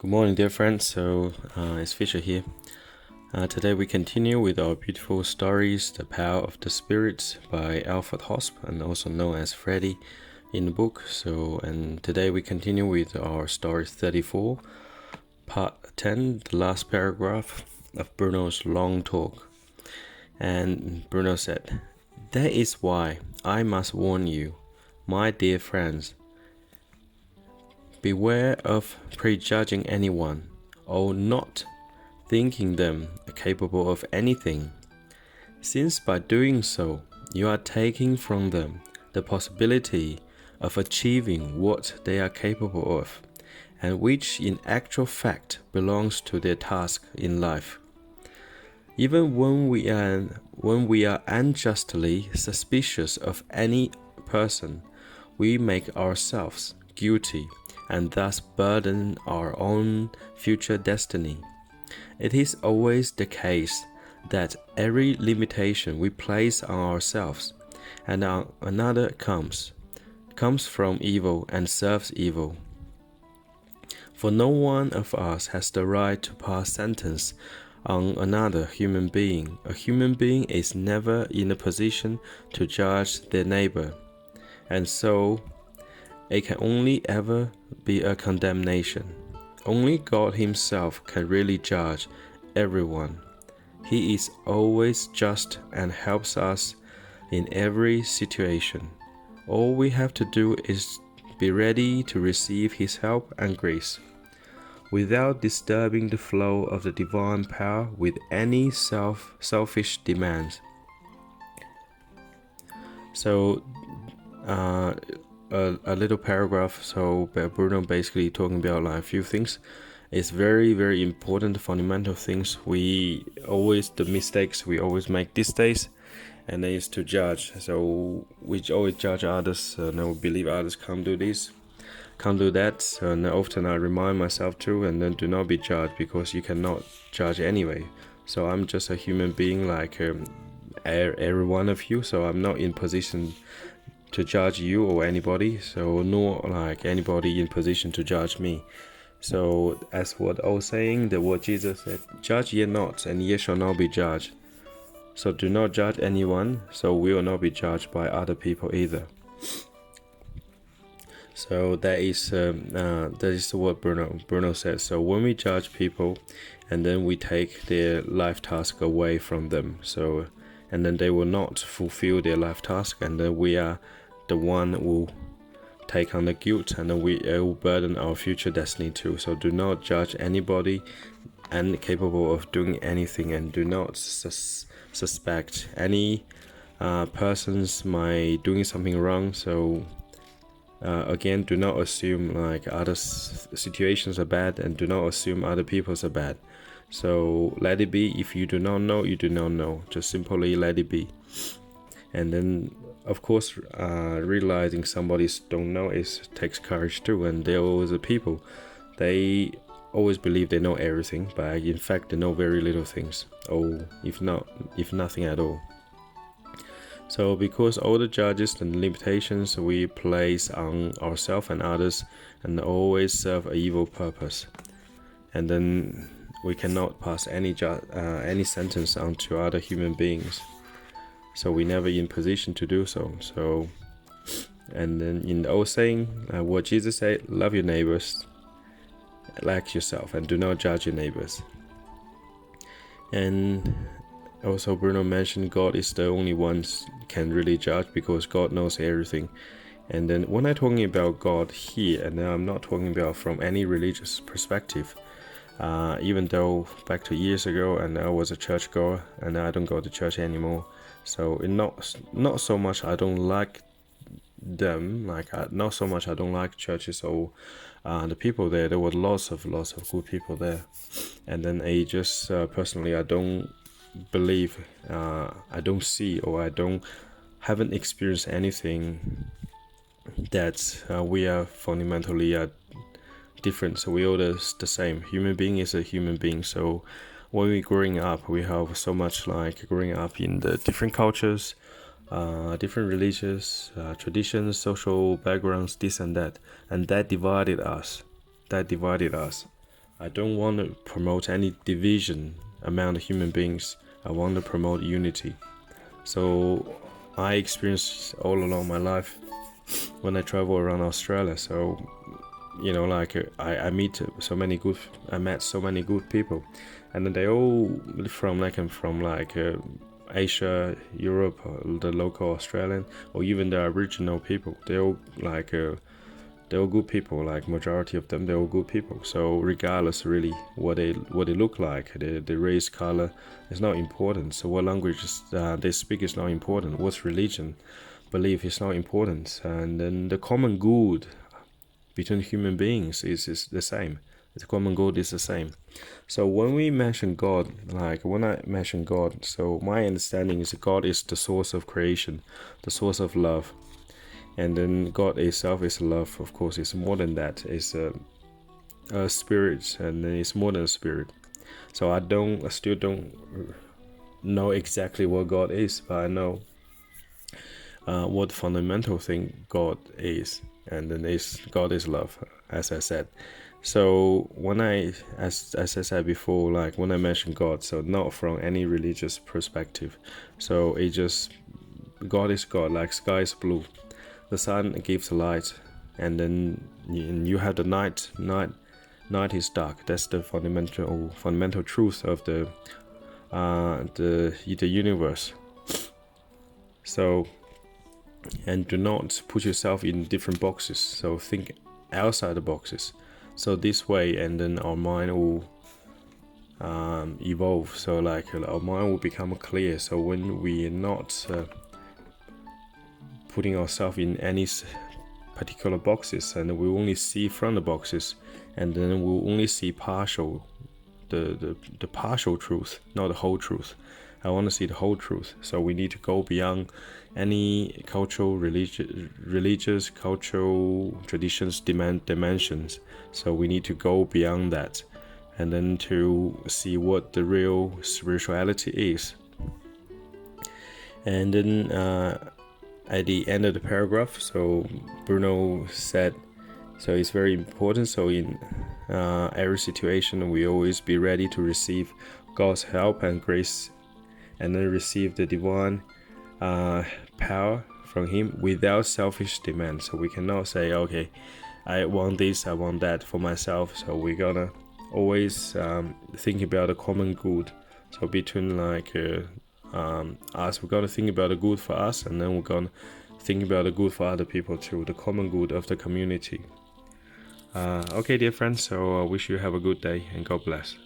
Good morning, dear friends. It's Fisher here. Today we continue with our beautiful stories, The Power of the Spirits by Alfred Hosp, and also known as Freddy in the book. And today we continue with our story 34, part 10, the last paragraph of Bruno's long talk. And Bruno said, "That is why I must warn you, my dear friends. Beware of prejudging anyone, or not thinking them capable of anything, since by doing so, you are taking from them the possibility of achieving what they are capable of, and which in actual fact belongs to their task in life. Even when we are unjustly suspicious of any person, we make ourselves guilty and thus burden our own future destiny. It is always the case that every limitation we place on ourselves and on another comes from evil and serves evil. For no one of us has the right to pass sentence on another human being. A human being is never in a position to judge their neighbor, and so it can only ever be a condemnation. Only God Himself can really judge everyone. He is always just and helps us in every situation. All we have to do is be ready to receive His help and grace, without disturbing the flow of the divine power with any selfish demands." A little paragraph. Bruno basically talking about like a few things. It's very, very important, fundamental things. The mistakes we always make these days, and then is to judge. So we always judge others, and we believe others can't do this, can't do that. And often I remind myself too, and then do not be judged, because you cannot judge anyway. So I'm just a human being like every one of you. So I'm not in position to judge you or anybody, so nor like anybody in position to judge me. So as what I was saying, the word Jesus said, "Judge ye not, and ye shall not be judged." So do not judge anyone, so we will not be judged by other people either. So that is what Bruno says. So when we judge people, and then we take their life task away from them, and then they will not fulfill their life task, and then we are the one who will take on the guilt, and then we will burden our future destiny too. So do not judge anybody incapable of doing anything, and do not suspect any persons might doing something wrong. So again, do not assume like other situations are bad, and do not assume other people's are bad. So let it be. If you do not know, you do not know. Just simply let it be. And then, of course, realizing somebody don't know takes courage too. And there are always the people, they always believe they know everything, but in fact they know very little things, or if nothing at all. So because all the judges and limitations we place on ourselves and others, and always serve an evil purpose, and then we cannot pass any sentence onto other human beings. So we never in position to do so. And then in the old saying, what Jesus said, love your neighbors like yourself, and do not judge your neighbors. And also Bruno mentioned God is the only one can really judge, because God knows everything. And then when I'm talking about God here, and then I'm not talking about from any religious perspective, even though back to years ago, and I was a churchgoer, and I don't go to church anymore. So not so much I don't like them, not so much I don't like churches or the people there. There were lots of good people there, and then I just personally I don't believe, I don't see, or haven't experienced anything that we are fundamentally different. So we all the same. Human being is a human being. So when we're growing up, we have so much like growing up in the different cultures, different religious traditions, social backgrounds, this and that divided us. I don't want to promote any division among the human beings. I want to promote unity. So I experienced all along my life when I travel around Australia. So like I met so many good people, and then they all from Asia, Europe, the local Australian, or even the original people. They're all good people. Like majority of them, they're all good people. So regardless, really, what they look like, the race, color, is not important. So what language they speak is not important. What's religion, belief is not important. And then the common good between human beings is the same. The common good is the same. So when we mention God, like when I mention God, so my understanding is God is the source of creation, the source of love. And then God itself is love. Of course, it's more than that. It's a spirit, and then it's more than a spirit. So I still don't know exactly what God is, but I know what fundamental thing God is, and then God is love, as I said. So when as I said before, like when I mention God, so not from any religious perspective. So God is God, like sky is blue. The sun gives light, and then you have the night. Night is dark. That's the fundamental truth of the universe. So, and do not put yourself in different boxes. So think outside the boxes. So this way, and then our mind will evolve. So like our mind will become clear. So when we are not putting ourselves in any particular boxes, and we only see from the boxes, and then we'll only see the partial truth, not the whole truth. I want to see the whole truth. So we need to go beyond any cultural, religious, cultural traditions, dimensions. So we need to go beyond that, and then to see what the real spirituality is. And then at the end of the paragraph, so Bruno said, so it's very important. So in every situation, we always be ready to receive God's help and grace, and then receive the divine power from Him without selfish demand. So we cannot say, okay, I want this, I want that for myself. So we're gonna always think about the common good. So between us, we're gonna think about the good for us, and then we're gonna think about the good for other people too, the common good of the community. Okay, dear friends, so I wish you have a good day, and God bless.